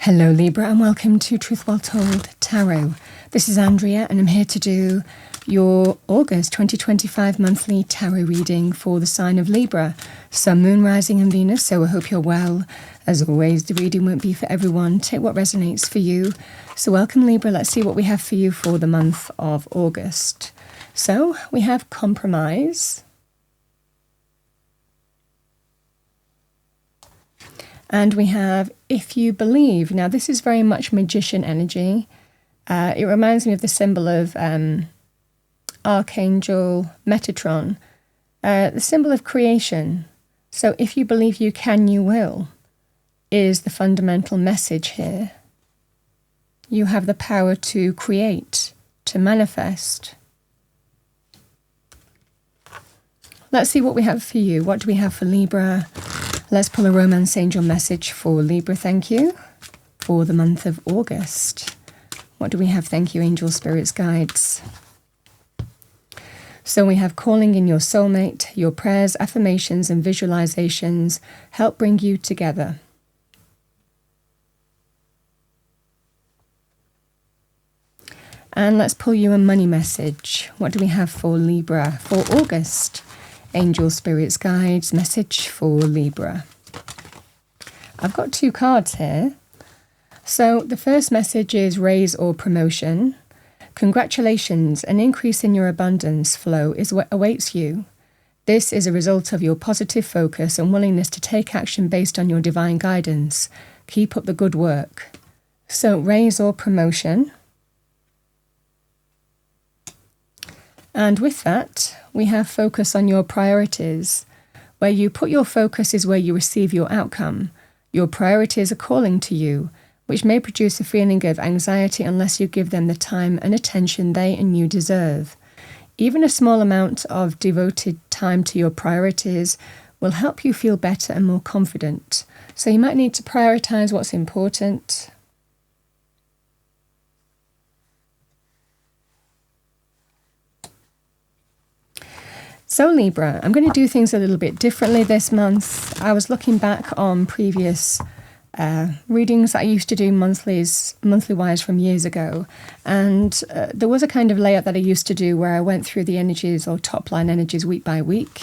Hello Libra and welcome to Truth Well Told Tarot. This is Andrea and I'm here to do your August 2025 monthly tarot reading for the sign of Libra, Sun, Moon, Rising and Venus, so I hope you're well. As always, the reading won't be for everyone. Take what resonates for you. So welcome Libra, let's see what we have for you for the month of August. So we have compromise. And we have, if you believe. Now, this is very much magician energy. It reminds me of the symbol of Archangel Metatron, the symbol of creation. So if you believe you can, you will, is the fundamental message here. You have the power to create, to manifest. Let's see what we have for you. What do we have for Libra? Let's pull a romance angel message for Libra, thank you, for the month of August. What do we have? Thank you, angel, spirits, guides. So we have calling in your soulmate. Your prayers, affirmations and visualizations help bring you together. And let's pull you a money message. What do we have for Libra for August? Angel, spirits, guides, message for Libra. I've got two cards here. So the first message is raise or promotion. Congratulations, an increase in your abundance flow is what awaits you. This is a result of your positive focus and willingness to take action based on your divine guidance. Keep up the good work. So raise or promotion. And with that, we have focus on your priorities. Where you put your focus is where you receive your outcome. Your priorities are calling to you, which may produce a feeling of anxiety unless you give them the time and attention they and you deserve. Even a small amount of devoted time to your priorities will help you feel better and more confident. So you might need to prioritize what's important. So Libra, I'm going to do things a little bit differently this month. I was looking back on previous readings that I used to do monthly-wise from years ago. And there was a kind of layout that I used to do where I went through the energies or top-line energies week by week.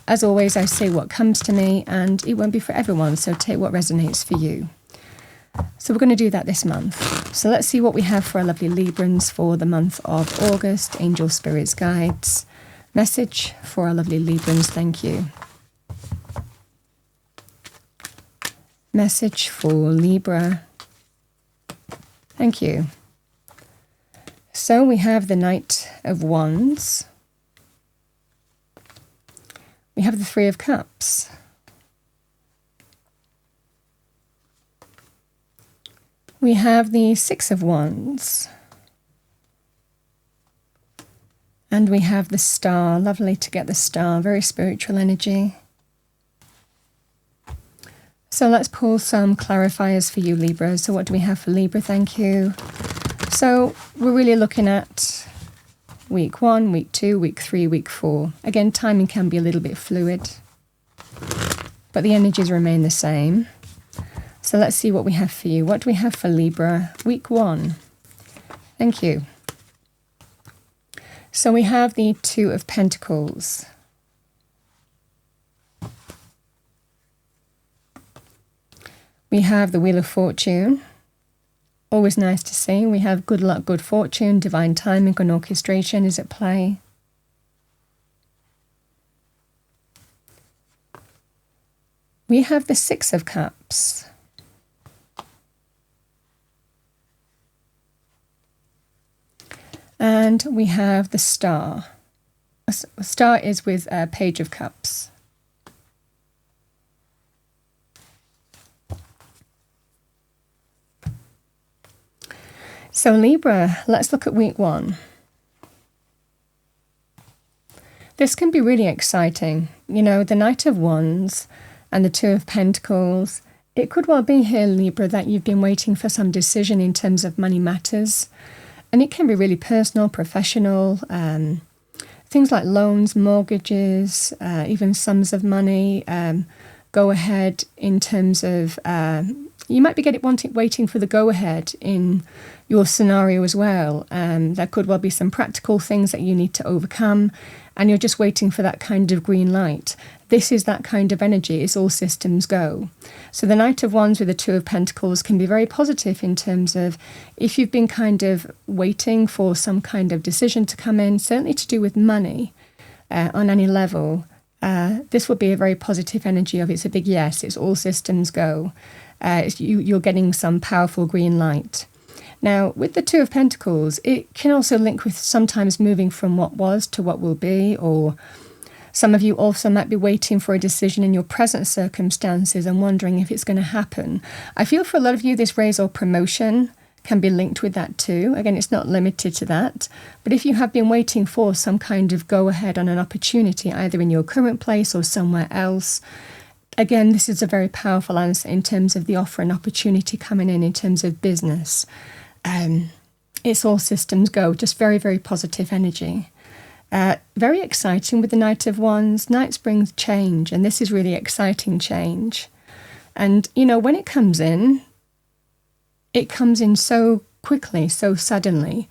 As always, I say what comes to me and it won't be for everyone, so take what resonates for you. So we're going to do that this month. So let's see what we have for our lovely Librans for the month of August. Angel, spirits, guides. Message for our lovely Librans, thank you. Message for Libra. Thank you. So we have the Knight of Wands. We have the Three of Cups. We have the Six of Wands. And we have the Star. Lovely to get the Star. Very spiritual energy. So let's pull some clarifiers for you, Libra. So what do we have for Libra? Thank you. So we're really looking at week 1, week 2, week 3, week 4. Again, timing can be a little bit fluid, but the energies remain the same. So let's see what we have for you. What do we have for Libra? Week 1. Thank you. So we have the Two of Pentacles. We have the Wheel of Fortune. Always nice to see. We have good luck, good fortune, divine timing and orchestration is at play. We have the Six of Cups. And we have the Star. A star is with a Page of Cups. So Libra, let's look at week 1. This can be really exciting. You know, the Knight of Wands and the Two of Pentacles. It could well be here, Libra, that you've been waiting for some decision in terms of money matters. And it can be really personal, professional, things like loans, mortgages, even sums of money, go ahead in terms of You might be waiting for the go-ahead in your scenario as well. There could well be some practical things that you need to overcome, and you're just waiting for that kind of green light. This is that kind of energy. It's all systems go. So the Knight of Wands with the Two of Pentacles can be very positive in terms of if you've been kind of waiting for some kind of decision to come in, certainly to do with money on any level. This would be a very positive energy of it's a big yes, it's all systems go. You're getting some powerful green light. Now, with the Two of Pentacles, it can also link with sometimes moving from what was to what will be, or some of you also might be waiting for a decision in your present circumstances and wondering if it's going to happen. I feel for a lot of you, this raise or promotion can be linked with that too. Again, it's not limited to that. But if you have been waiting for some kind of go-ahead on an opportunity, either in your current place or somewhere else, again, this is a very powerful answer in terms of the offer and opportunity coming in terms of business. It's all systems go, just very, very positive energy. Very exciting with the Knight of Wands. Knights bring change, and this is really exciting change. And, when it comes in so quickly, so suddenly,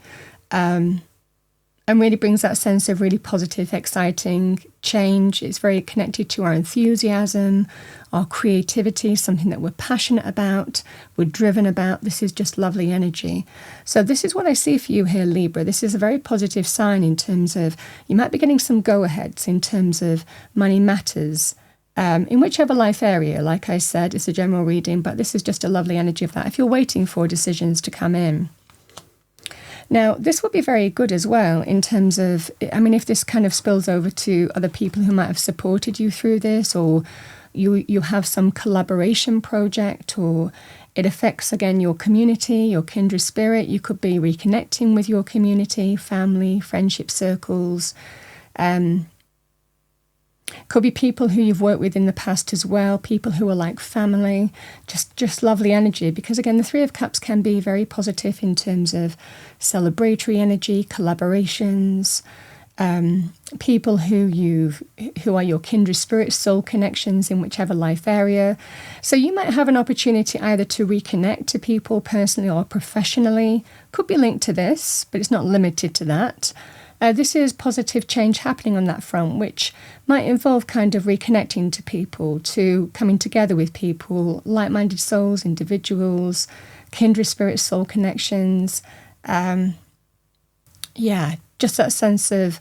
and really brings that sense of really positive, exciting change. It's very connected to our enthusiasm, our creativity, something that we're passionate about, we're driven about. This is just lovely energy. So this is what I see for you here, Libra. This is a very positive sign in terms of you might be getting some go-aheads in terms of money matters, in whichever life area. Like I said, it's a general reading, but this is just a lovely energy of that if you're waiting for decisions to come in. Now, this would be very good as well in terms of, if this kind of spills over to other people who might have supported you through this, or you have some collaboration project, or it affects, again, your community, your kindred spirit. You could be reconnecting with your community, family, friendship circles. Could be people who you've worked with in the past as well, people who are like family, just lovely energy. Because again, the Three of Cups can be very positive in terms of celebratory energy, collaborations, people who are your kindred spirit, soul connections in whichever life area. So you might have an opportunity either to reconnect to people personally or professionally. Could be linked to this, but it's not limited to that. This is positive change happening on that front, which might involve kind of reconnecting to people, to coming together with people, like-minded souls, individuals, kindred spirit, soul connections. Just that sense of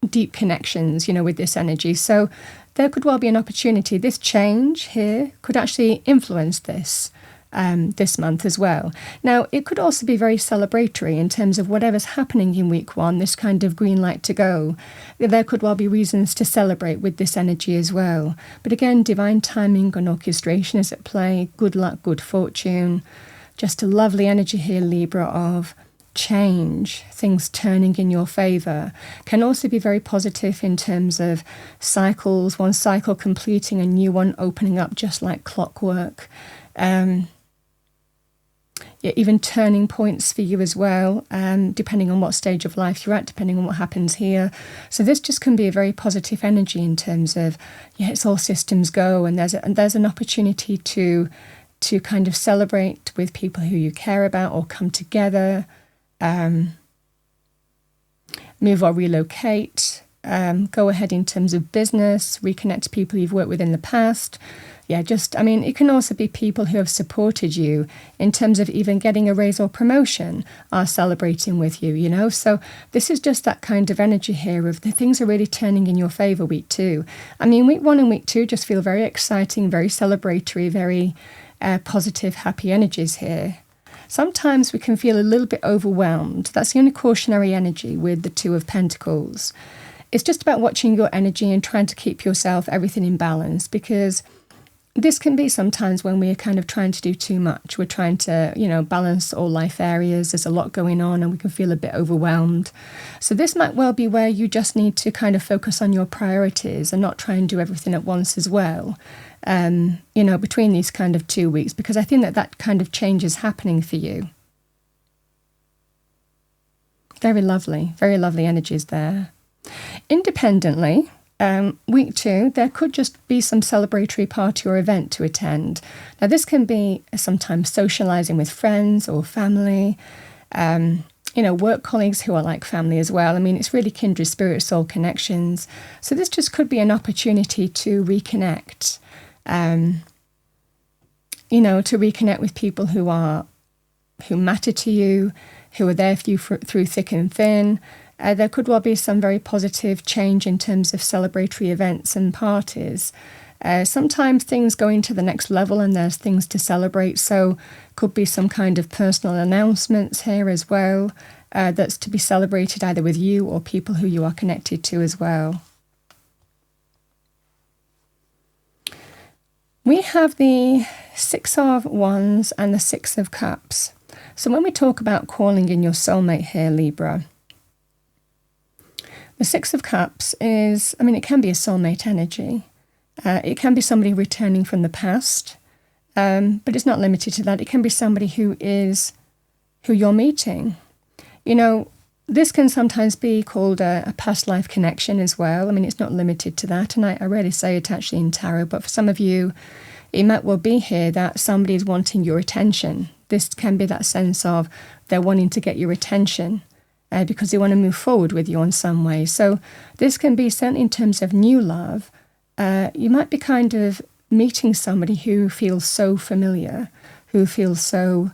deep connections, with this energy. So there could well be an opportunity. This change here could actually influence this month as well. Now, it could also be very celebratory in terms of whatever's happening in week one, this kind of green light to go. There could well be reasons to celebrate with this energy as well. But again, divine timing and orchestration is at play. Good luck, good fortune. Just a lovely energy here, Libra, of change, things turning in your favor. Can also be very positive in terms of cycles, one cycle completing, a new one opening up just like clockwork. Even turning points for you as well, depending on what stage of life you're at, depending on what happens here. So this just can be a very positive energy in terms of, it's all systems go, and there's an opportunity to kind of celebrate with people who you care about, or come together, move or relocate, go ahead in terms of business, reconnect to people you've worked with in the past. It can also be people who have supported you in terms of even getting a raise or promotion are celebrating with you, So this is just that kind of energy here of the things are really turning in your favor week two. Week one and week two just feel very exciting, very celebratory, very positive, happy energies here. Sometimes we can feel a little bit overwhelmed. That's the only cautionary energy with the Two of Pentacles. It's just about watching your energy and trying to keep everything in balance, because this can be sometimes when we're kind of trying to do too much. We're trying to, balance all life areas. There's a lot going on and we can feel a bit overwhelmed. So this might well be where you just need to kind of focus on your priorities and not try and do everything at once as well, between these kind of 2 weeks, because I think that kind of change is happening for you. Very lovely energies there. Independently, Week 2, there could just be some celebratory party or event to attend. Now, this can be sometimes socializing with friends or family, work colleagues who are like family as well. I mean, it's really kindred spirit, soul connections. So this just could be an opportunity to reconnect, to reconnect with people who matter to you, who are there for you through thick and thin. There could well be some very positive change in terms of celebratory events and parties. Sometimes things go into the next level and there's things to celebrate. So could be some kind of personal announcements here as well that's to be celebrated either with you or people who you are connected to as well. We have the Six of Wands and the Six of Cups. So when we talk about calling in your soulmate here, Libra, the Six of Cups is, it can be a soulmate energy. It can be somebody returning from the past, but it's not limited to that. It can be somebody who you're meeting. This can sometimes be called a past life connection as well. It's not limited to that, and I rarely say it actually in tarot, but for some of you, it might well be here that somebody is wanting your attention. This can be that sense of they're wanting to get your attention. Because they want to move forward with you in some way. So this can be certainly in terms of new love. You might be kind of meeting somebody who feels so familiar, who feels so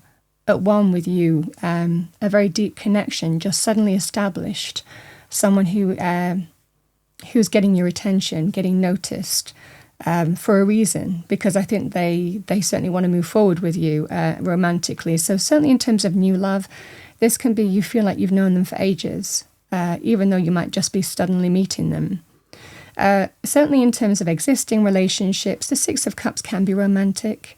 at one with you, a very deep connection just suddenly established, someone who's getting your attention, getting noticed for a reason, because I think they certainly want to move forward with you romantically. So certainly in terms of new love, this can be you feel like you've known them for ages, even though you might just be suddenly meeting them. Certainly in terms of existing relationships, the Six of Cups can be romantic.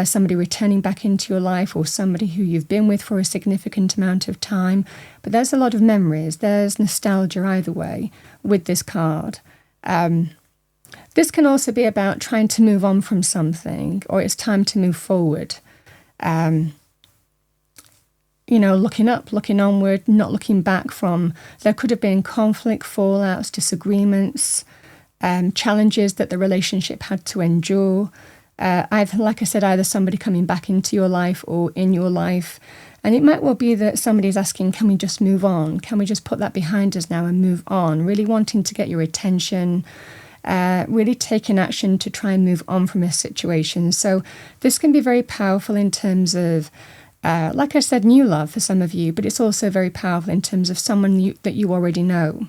Somebody returning back into your life or somebody who you've been with for a significant amount of time. But there's a lot of memories. There's nostalgia either way with this card. This can also be about trying to move on from something, or it's time to move forward. Looking up, looking onward, not looking back from. There could have been conflict, fallouts, disagreements, challenges that the relationship had to endure. Either somebody coming back into your life or in your life. And it might well be that somebody's asking, can we just move on? Can we just put that behind us now and move on? Really wanting to get your attention, really taking action to try and move on from a situation. So this can be very powerful in terms of, like I said, new love for some of you, but it's also very powerful in terms of someone that you already know.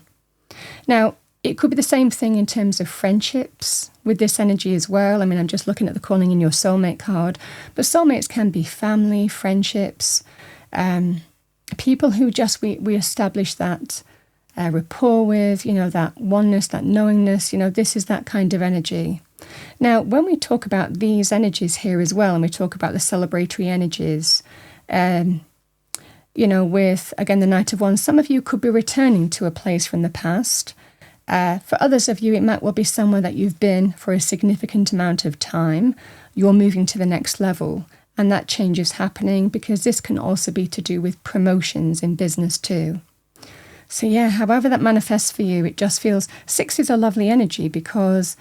Now, it could be the same thing in terms of friendships with this energy as well. I'm just looking at the calling in your soulmate card, but soulmates can be family, friendships, people who just we establish that rapport with, that oneness, that knowingness, this is that kind of energy. Now, when we talk about these energies here as well, and we talk about the celebratory energies, with, again, the Knight of Wands, some of you could be returning to a place from the past. For others of you, it might well be somewhere that you've been for a significant amount of time. You're moving to the next level, and that change is happening because this can also be to do with promotions in business too. So yeah, however that manifests for you, it just feels, six is a lovely energy because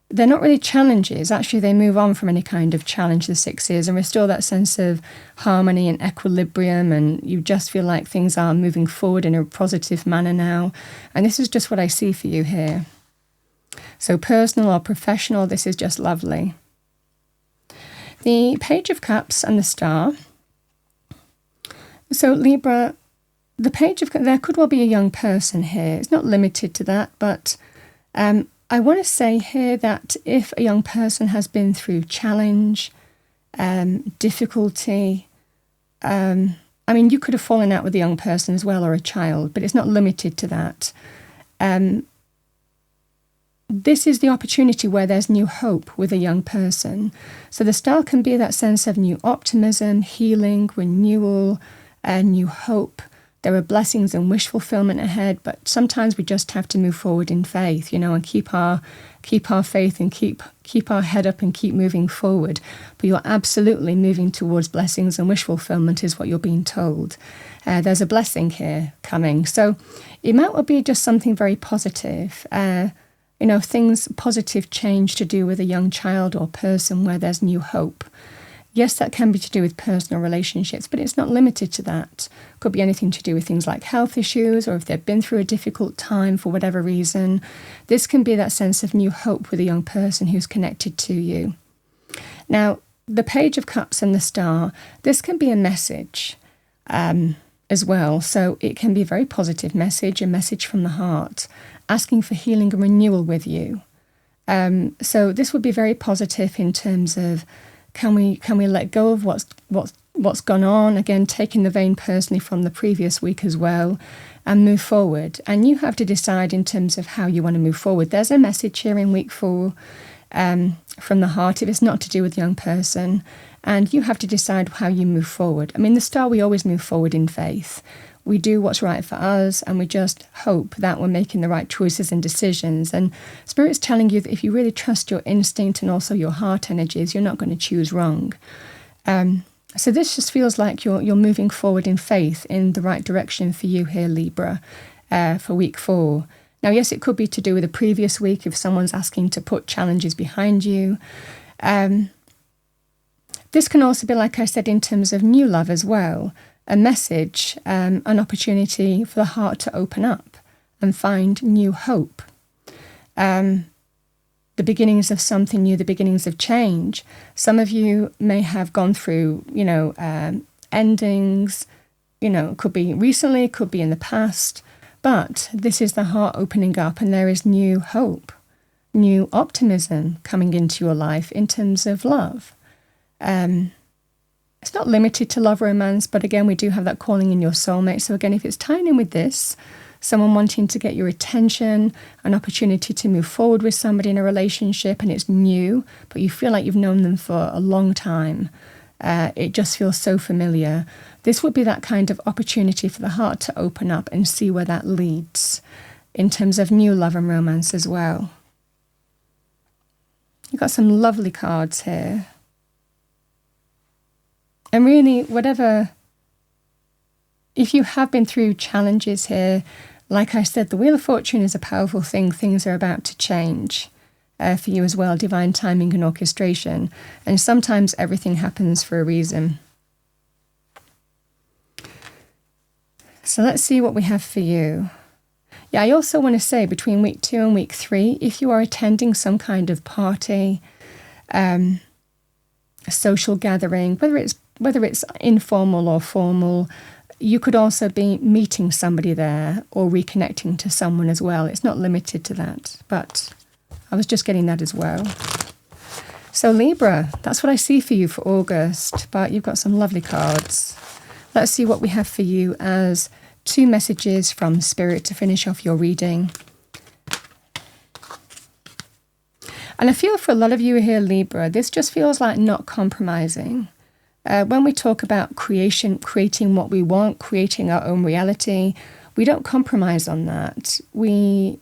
they're not really challenges. Actually, they move on from any kind of challenge, the six is, and restore that sense of harmony and equilibrium, and you just feel like things are moving forward in a positive manner now. And this is just what I see for you here. So personal or professional, this is just lovely. The Page of Cups and the Star. So Libra, the Page of Cups, there could well be a young person here. It's not limited to that, but I want to say here that if a young person has been through challenge, difficulty, you could have fallen out with a young person as well, or a child, but it's not limited to that. This is the opportunity where there's new hope with a young person. So the Star can be that sense of new optimism, healing, renewal, new hope. There are blessings and wish fulfillment ahead, but sometimes we just have to move forward in faith, and keep our faith and keep our head up and keep moving forward. But you're absolutely moving towards blessings and wish fulfillment is what you're being told. There's a blessing here coming. So it might well be just something very positive. things, positive change to do with a young child or person where there's new hope. Yes, that can be to do with personal relationships, but it's not limited to that. Could be anything to do with things like health issues, or if they've been through a difficult time for whatever reason. This can be that sense of new hope with a young person who's connected to you. Now, the Page of Cups and the Star, this can be a message as well. So it can be a very positive message, a message from the heart, asking for healing and renewal with you. So this would be very positive in terms of, can we let go of what's gone on? Again, taking the vein personally from the previous week as well, and move forward. And you have to decide in terms of how you want to move forward. There's a message here in week 4 from the heart, if it's not to do with a young person, and you have to decide how you move forward. I mean, the Star, we always move forward in faith. We do what's right for us, and we just hope that we're making the right choices and decisions. And Spirit's telling you that if you really trust your instinct and also your heart energies, you're not going to choose wrong. So this just feels like you're moving forward in faith in the right direction for you here, Libra, for week 4. Now, yes, it could be to do with the previous week if someone's asking to put challenges behind you. This can also be, like I said, in terms of new love as well. A message, an opportunity for the heart to open up and find new hope. The beginnings of something new, the beginnings of change. Some of you may have gone through, endings, could be recently, could be in the past, but this is the heart opening up, and there is new hope, new optimism coming into your life in terms of love. It's not limited to love romance, but again, we do have that calling in your soulmate. So again, if it's tying in with this, someone wanting to get your attention, an opportunity to move forward with somebody in a relationship, and it's new, but you feel like you've known them for a long time. It just feels so familiar. This would be that kind of opportunity for the heart to open up and see where that leads in terms of new love and romance as well. You've got some lovely cards here. And really, if you have been through challenges here, like I said, the Wheel of Fortune is a powerful thing. Things are about to change for you as well, divine timing and orchestration. And sometimes everything happens for a reason. So let's see what we have for you. Yeah, I also want to say between week 2 and week 3, if you are attending some kind of party, a social gathering, whether it's informal or formal, you could also be meeting somebody there or reconnecting to someone as well. It's not limited to that, but I was just getting that as well. So Libra, that's what I see for you for August, but you've got some lovely cards. Let's see what we have for you as 2 messages from Spirit to finish off your reading. And I feel for a lot of you here, Libra, this just feels like not compromising. When we talk about creating what we want, creating our own reality, we don't compromise on that. We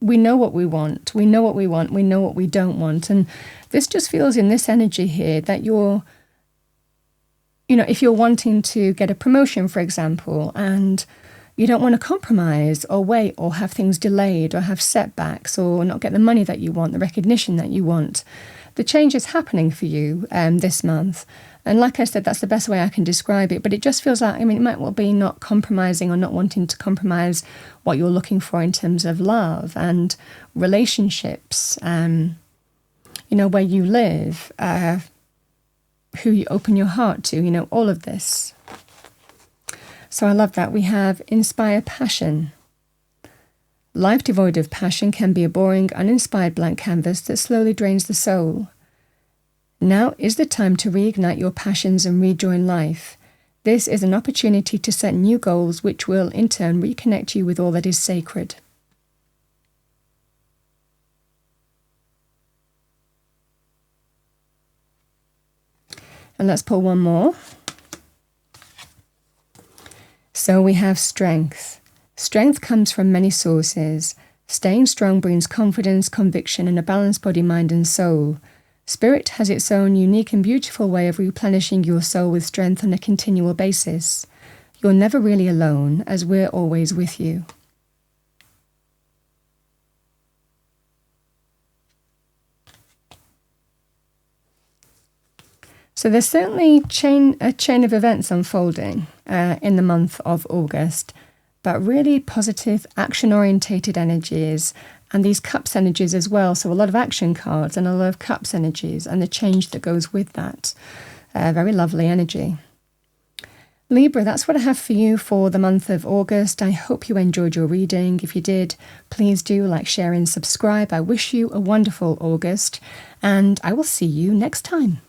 know what we want. We know what we want. We know what we don't want. And this just feels in this energy here that if you're wanting to get a promotion, for example, and you don't want to compromise or wait or have things delayed or have setbacks or not get the money that you want, the recognition that you want. The change is happening for you this month. And like I said, that's the best way I can describe it. But it just feels like, it might well be not compromising or not wanting to compromise what you're looking for in terms of love and relationships, where you live, who you open your heart to, all of this. So I love that. We have inspire passion. Life devoid of passion can be a boring, uninspired blank canvas that slowly drains the soul. Now is the time to reignite your passions and rejoin life. This is an opportunity to set new goals which will in turn reconnect you with all that is sacred. And let's pull one more. So we have strength. Strength comes from many sources. Staying strong brings confidence, conviction, and a balanced body, mind, and soul. Spirit has its own unique and beautiful way of replenishing your soul with strength on a continual basis. You're never really alone, as we're always with you. So there's certainly a chain of events unfolding in the month of August, but really positive, action-orientated energies, and these cups energies as well. So a lot of action cards and a lot of cups energies and the change that goes with that. Very lovely energy. Libra, that's what I have for you for the month of August. I hope you enjoyed your reading. If you did, please do like, share and subscribe. I wish you a wonderful August, and I will see you next time.